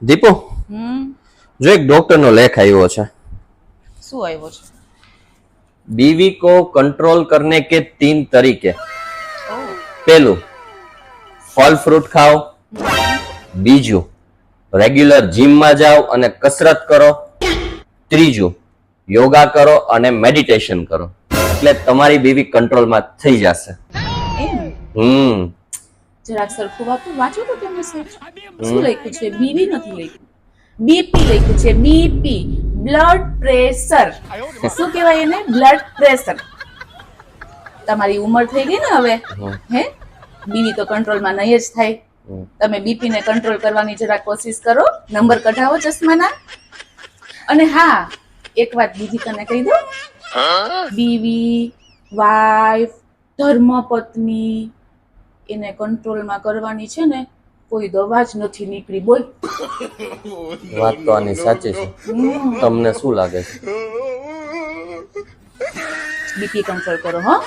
દીપુ, જો એક ડોક્ટર નો લેખ આવ્યો છે. શું આવ્યો છે? बीवी को कंट्रोल करने के 3 तरीके. पहलू, फल फ्रूट खाओ. बीजू, रेग्युलर जिम में जाओ અને કસરત કરો. ત્રીજું, યોગા કરો અને મેડિટેશન કરો. એટલે તમારી બીવી કંટ્રોલમાં થઈ જશે. જરાક સરખું વાંચો તો તમને શું લખ્યું છે? બીવી નથી લખ્યું, બીપી લખ્યું છે. BP, blood pressure. શું કહેવાય એને? Blood pressure. તમારી ઉંમર થઈ ગઈ ને હવે, હે? બીવી તો કંટ્રોલમાં નહીં જ થાય. તમે બીપી ને કંટ્રોલ કરવાની જરા કોશિશ કરો. નંબર કઢાવો ચશ્માના. અને હા, એક વાત બીજી તને કહી દઉં. બીવી, વાઈફ, ધર્મપત્ની એને કંટ્રોલમાં કરવાની છે ને, કોઈ દવા જ નથી નીકળી. બોલ. વાત તો આની સાચી છે. તમને શું લાગે છે? બીપી કંટ્રોલ કરો, હા.